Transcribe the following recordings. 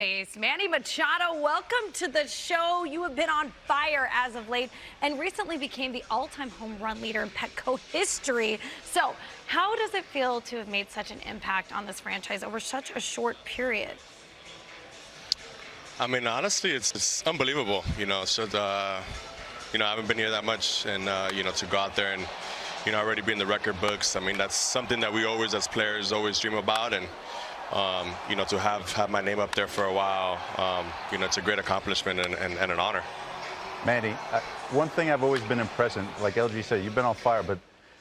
Manny Machado, welcome to the show. You have been on fire as of late and recently became the all-time home run leader in Petco history. So how does it feel to have made such an impact on this franchise over such a short period? I mean, honestly, it's unbelievable. So I haven't been here that much, and to go out there and already be in the record books. I mean, that's something that we always, as players, always dream about, and to have my name up there for a while, it's a great accomplishment and an honor. Manny, one thing I've always been impressed in, like LG said, you've been on fire, but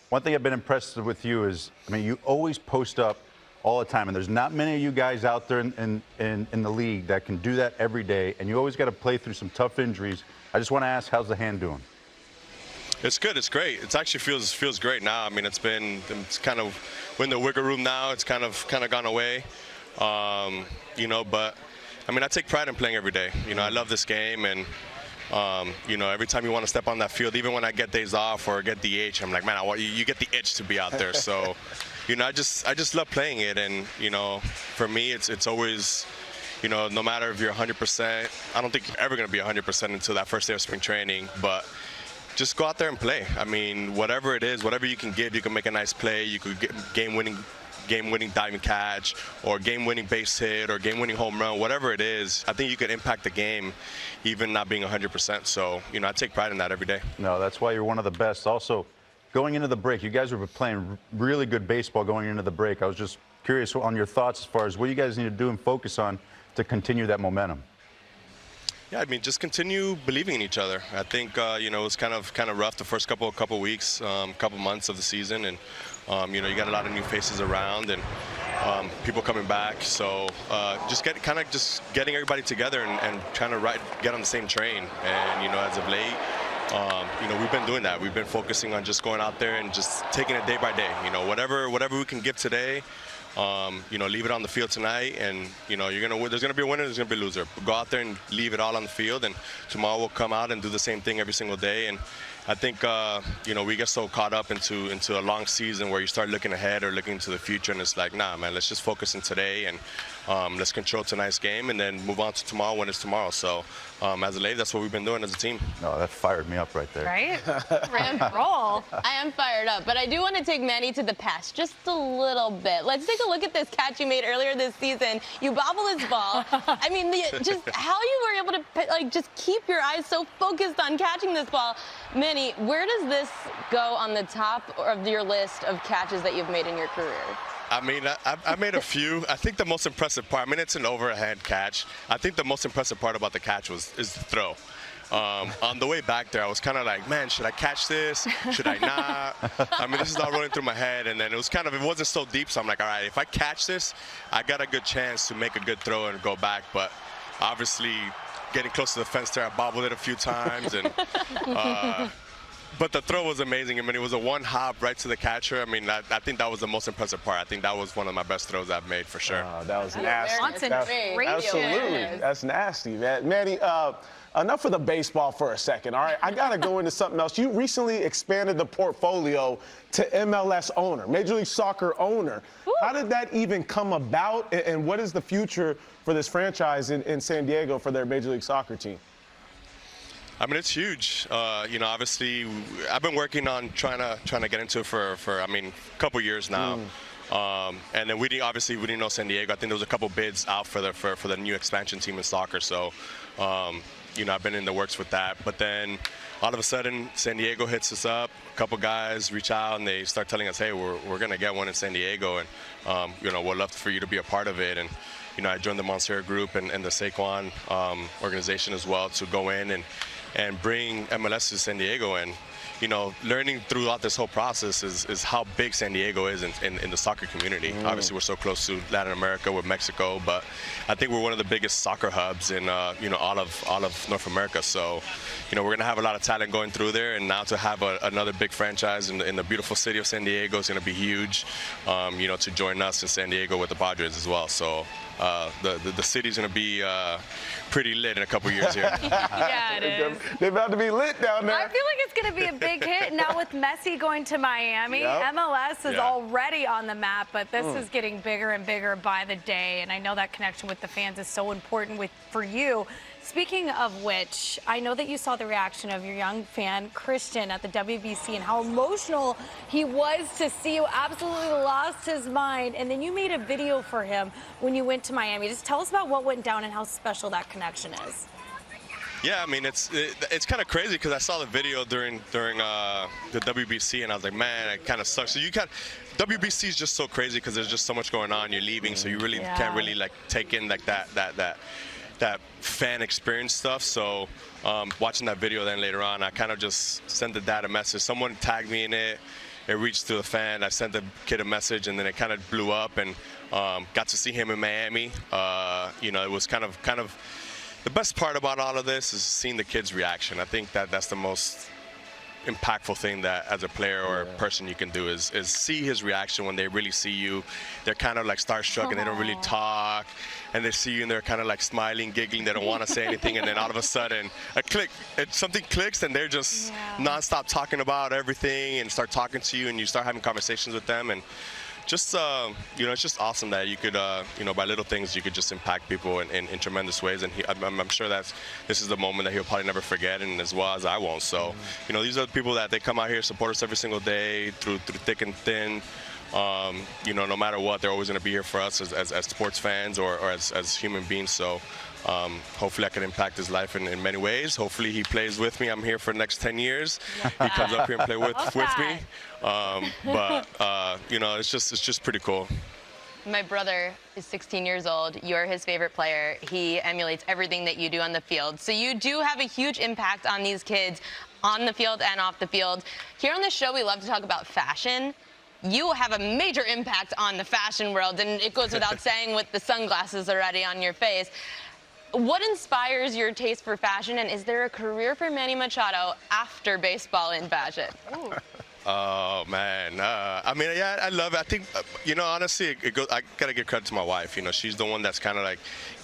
one thing I've been impressed with you is, I mean, you always post up all the time, and there's not many of you guys out there in the league that can do that every day, and you always got to play through some tough injuries. I just want to ask, how's the hand doing? It's good. It's great. It actually feels great now. I mean, it's kind of, we're in the wiggle room now. It's kind of gone away, but I mean, I take pride in playing every day. I love this game, and every time you want to step on that field, even when I get days off or get DH, I'm like, man, you get the itch to be out there. So, I just love playing it, and for me, it's always, no matter if you're 100%, I don't think you're ever going to be 100% until that first day of spring training, but just go out there and play. I mean, whatever it is, whatever you can give, you can make a nice play, you could get game-winning diving catch, or game-winning base hit, or game-winning home run, whatever it is. I think you could impact the game, even not being 100%. So, I take pride in that every day. No, that's why you're one of the best. Also, going into the break, you guys were playing really good baseball going into the break. I was just curious on your thoughts as far as what you guys need to do and focus on to continue that momentum. Yeah, I mean, just continue believing in each other. I think it was kind of rough the first couple weeks, couple months of the season, and you got a lot of new faces around and people coming back. So just getting everybody together and trying to get on the same train. And as of late, we've been doing that. We've been focusing on just going out there and just taking it day by day. Whatever we can give today. Leave it on the field tonight, and there's gonna be a winner, there's gonna be a loser. But go out there and leave it all on the field, and tomorrow we'll come out and do the same thing every single day. And I think we get so caught up into a long season where you start looking ahead or looking into the future, and it's like, nah, man, let's just focus on today, and let's control tonight's game, and then move on to tomorrow when it's tomorrow. So as a lady, that's what we've been doing as a team. No, that fired me up right there. Right? Ramp roll. I am fired up, but I do want to take Manny to the past just a little bit. Let's take a look at this catch you made earlier this season. You bobble this ball. I mean, just how you were able to just keep your eyes so focused on catching this ball. Manny, where does this go on the top of your list of catches that you've made in your career? I mean, I made a few. I think the most impressive part, I mean, it's an overhead catch. I think the most impressive part about the catch is the throw. On the way back there, I was kind of like, man, should I catch this? Should I not? I mean, this is all rolling through my head, and then it wasn't so deep, so I'm like, all right, if I catch this, I got a good chance to make a good throw and go back. But obviously, getting close to the fence there, I bobbled it a few times, and but the throw was amazing. I mean, it was a one hop right to the catcher. I mean, I think that was the most impressive part. I think that was one of my best throws I've made for sure. That was nasty. Absolutely. That's nasty, man. Manny, enough of the baseball for a second, all right? I got to go into something else. You recently expanded the portfolio to MLS owner, Major League Soccer owner. Ooh. How did that even come about, and what is the future for this franchise in San Diego for their Major League Soccer team? I mean, it's huge. Obviously, I've been working on trying to get into it for a couple years now. And then we didn't know San Diego. I think there was a couple bids out for the new expansion team in soccer. So, I've been in the works with that. But then all of a sudden, San Diego hits us up. A couple guys reach out and they start telling us, hey, we're gonna get one in San Diego, and we'd love for you to be a part of it. And I joined the Monster group and the Saquon organization as well to go in and bring MLS to San Diego. And learning throughout this whole process is how big San Diego is in the soccer community. Obviously, we're so close to Latin America with Mexico, but I think we're one of the biggest soccer hubs in all of North America. So, we're gonna have a lot of talent going through there, and now to have another big franchise in the beautiful city of San Diego is gonna be huge. To join us in San Diego with the Padres as well. So, the city's gonna be pretty lit in a couple years here. Yeah, it is. They're about to be lit down there. I feel like it's going to be a big hit. Now with Messi going to Miami, Yep. MLS is Yeah. already on the map, but this is getting bigger and bigger by the day. And I know that connection with the fans is so important for you. Speaking of which, I know that you saw the reaction of your young fan, Christian, at the WBC and how emotional he was to see you. Absolutely lost his mind. And then you made a video for him when you went to Miami. Just tell us about what went down and how special that connection is. Yeah, I mean, it's kind of crazy because I saw the video during the WBC, and I was like, man, it kind of sucks. So WBC is just so crazy because there's just so much going on. You're leaving, so you really can't really like take in like that fan experience stuff. So watching that video then later on, I kind of just sent the dad a message. Someone tagged me in it. It reached to the fan. I sent the kid a message, and then it kind of blew up, and got to see him in Miami. You know, it was kind of the best part about all of this is seeing the kid's reaction. I think that's the most impactful thing that as a player or a person you can do is see his reaction when they really see you. They're kind of like starstruck and they don't really talk, and they see you and they're kind of like smiling, giggling. They don't want to say anything, and then all of a sudden something clicks, and they're just nonstop talking about everything and start talking to you, and you start having conversations with them. And just you know, it's just awesome that you could you know, by little things you could just impact people in tremendous ways. And I'm sure this is the moment that he'll probably never forget, and as well as I won't. So you know, these are the people that they come out here, support us every single day through thick and thin. You know, no matter what, they're always going to be here for us as sports fans or as human beings. So hopefully I can impact his life in many ways. Hopefully he plays with me. I'm here for the next 10 years. He comes up here and play with me. But you know, it's just pretty cool. My brother is 16 years old. You're his favorite player. He emulates everything that you do on the field. So you do have a huge impact on these kids on the field and off the field. Here on this show, we love to talk about fashion. You have a major impact on the fashion world, and it goes without saying with the sunglasses already on your face. What inspires your taste for fashion, and is there a career for Manny Machado after baseball in fashion? Oh man, I mean, yeah, I love it. I think, you know, honestly, I gotta give credit to my wife. You know, she's the one that's kind of like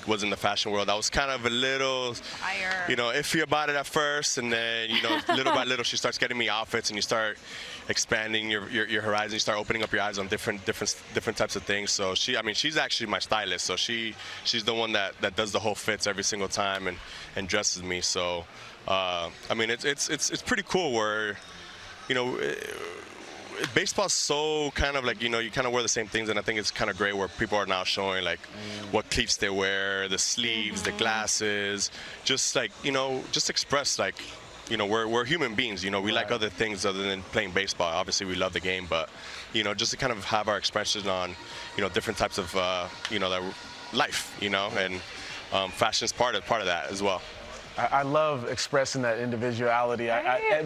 was in the fashion world. I was kind of a little, you know, iffy about it at first, and then, you know, little by little, she starts getting me outfits, and you start expanding your horizon. You start opening up your eyes on different types of things. So she's actually my stylist. So she's the one that does the whole fits every single time and dresses me. So I mean, it's pretty cool where, you know, baseball's so kind of like, you know, you kind of wear the same things, and I think it's kind of great where people are now showing like what cleats they wear, the sleeves, the glasses, just like, you know, just express like, you know, we're human beings, you know, we like other things other than playing baseball. Obviously we love the game, but, you know, just to kind of have our expressions on, you know, different types of, you know, that life, you know, and fashion's part of that as well. I love expressing that individuality.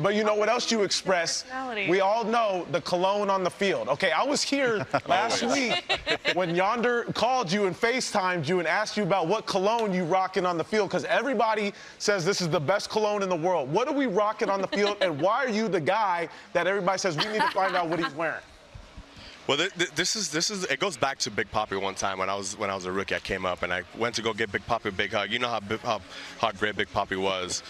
But you know what else you express? We all know the cologne on the field. Okay, I was here last week when Yonder called you and FaceTimed you and asked you about what cologne you rocking on the field, because everybody says this is the best cologne in the world. What are we rocking on the field, and why are you the guy that everybody says we need to find out what he's wearing? Well, this is it goes back to Big Papi one time when I was a rookie. I came up and I went to go get Big Papi a big hug. You know how great Big Papi was.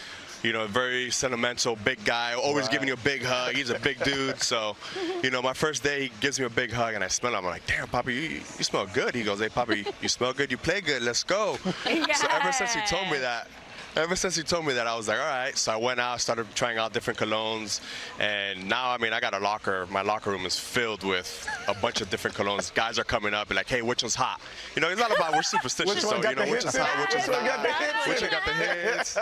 You know, very sentimental, big guy, always giving you a big hug. He's a big dude. So, you know, my first day, he gives me a big hug, and I smell him. I'm like, damn, Papi, you smell good. He goes, hey, Papi, you smell good, you play good, let's go. Yes. So ever since he told me that, I was like, all right. So I went out, started trying out different colognes, and now, I mean, I got a locker. My locker room is filled with a bunch of different colognes. Guys are coming up and like, hey, which one's hot? You know, it's not about we're superstitious, so, you know, which is hot, which is not, which one got the hits.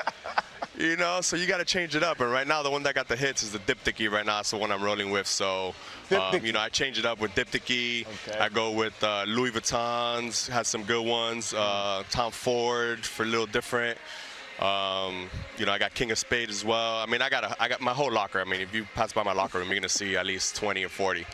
You know, so you got to change it up. And right now, the one that got the hits is the Diptyque right now. It's the one I'm rolling with. So, you know, I change it up with Diptyque. Okay. I go with Louis Vuittons, has some good ones. Tom Ford for a little different. You know, I got King of Spades as well. I mean, I got my whole locker. I mean, if you pass by my locker room, you're gonna see at least 20 or 40.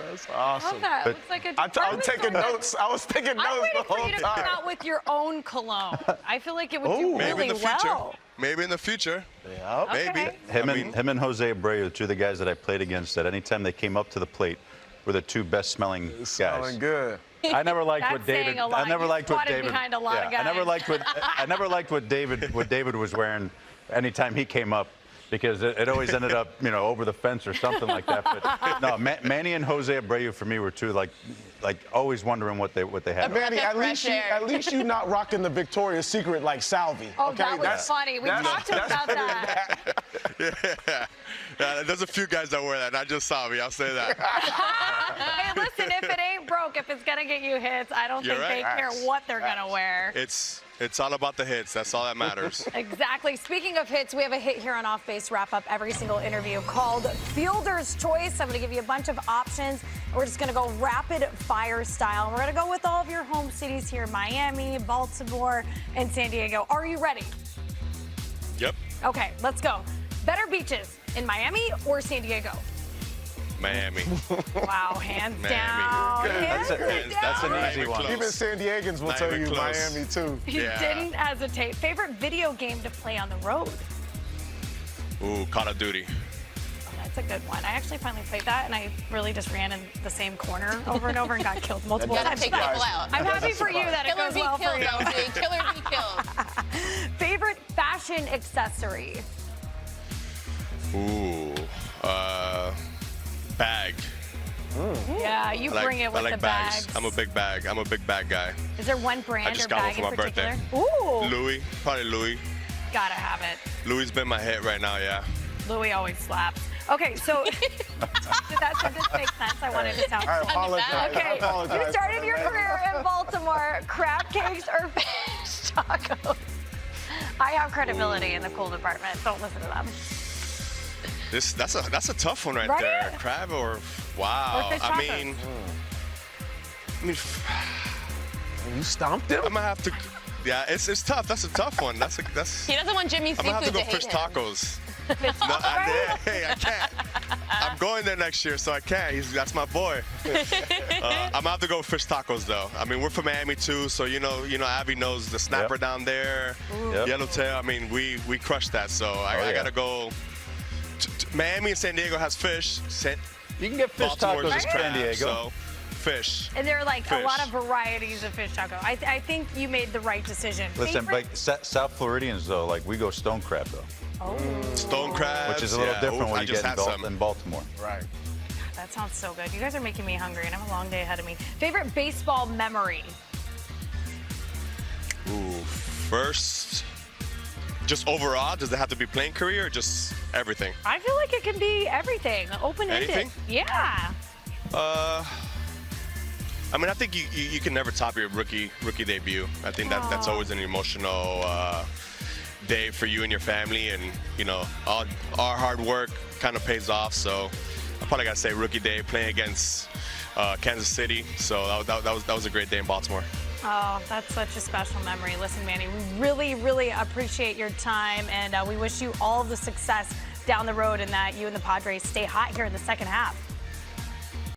That's awesome. Love that. It looks like a I'm taking notes. I was taking notes the whole time. I'm waiting for you to come out with your own cologne. I feel like it would do maybe really in the future. well. Maybe in the future. Yeah. Maybe. Him and Jose Abreu, two of the guys that I played against, that anytime they came up to the plate, were the two best smelling guys. Smelling good. I never liked That's what David. saying a lot. I never You liked what squatted David. behind a lot of I never guys. liked what. I never liked what David was wearing anytime he came up, because it always ended up, over the fence or something like that. But no, Manny and Jose Abreu for me were two like always wondering what they had. Manny, Breath at of least fresh air. you not rocking the Victoria's Secret like Salvi. Oh, okay? that was funny. We talked about that. Yeah, there's a few guys that wear that, not just Salvi, I'll say that. Hey, listen, if it ain't broke, if it's gonna get you hits, I don't You're think they right. care what they're gonna wear. It's all about the hits. That's all that matters. Exactly. Speaking of hits, we have a hit here on Off Base Wrap Up every single interview called Fielder's Choice. I'm going to give you a bunch of options. We're just going to go rapid fire style. And we're going to go with all of your home cities here: Miami, Baltimore, and San Diego. Are you ready? Yep. Okay, let's go. Better beaches in Miami or San Diego? Miami. Wow, hands Miami. down. Good. Hands That's an down. easy one. Even San Diegans will Not tell even you close. Miami too. You Yeah. didn't hesitate. Favorite video game to play on the road? Ooh, Call of Duty. Oh, that's a good one. I actually finally played that, and I really just ran in the same corner over and over and got killed multiple You gotta times. take people out. I'm happy for you that it Killer goes be well for killed, you. LG. Killer be killed. Favorite fashion accessory? Ooh, bag. Yeah, you bring it with I like the bags. bags. I'm a big bag guy. Is there one I brand just or got one bag for in my particular? birthday. Ooh, Louis, probably Louis. gotta have it. Louis been my hit right now, yeah. Louis always slaps. Okay, so did that sentence make sense? I wanted to sound I cool. apologize. I Okay, apologize. you started your career in Baltimore. Crab cakes or fish tacos? I have credibility in the cool department. Don't listen to them. That's a tough one right Right? there. Crab or wow. Or fish I tacos. mean, You stomped him? I'm gonna have to. Yeah, it's tough. That's a tough one. He doesn't want Jimmy's I'm gonna have to seafood go to fish hate him. tacos. No, I can't. I'm going there next year, so I can't. That's my boy. I'm gonna have to go fish tacos though. I mean, we're from Miami too, so you know, Abby knows the snapper Yep. down there, Yep. yellowtail. I mean, we crushed that. So I yeah. gotta go. Miami and San Diego has fish. You can get fish Baltimore tacos just in San crab, Diego. so fish. And there are like a Fish. lot of varieties of fish taco. I think you made the right decision. Listen, Favorite- like South Floridians though, like we go stone crab though, Stone crabs, which is a little yeah. different Ooh, when I you just get had in, some. in Baltimore. Right. That sounds so good. You guys are making me hungry, and I have a long day ahead of me. Favorite baseball memory? Ooh, first, just overall, does it have to be playing career or just everything? I feel like it can be everything, open-ended. Anything? Yeah. I mean, I think you can never top your rookie debut. I think that's always an emotional day for you and your family, and all our hard work kind of pays off. So I probably gotta say rookie day, playing against Kansas City. So that was a great day in Baltimore. Oh, that's such a special memory. Listen, Manny, we really, really appreciate your time, and we wish you all the success down the road, and that you and the Padres stay hot here in the second half.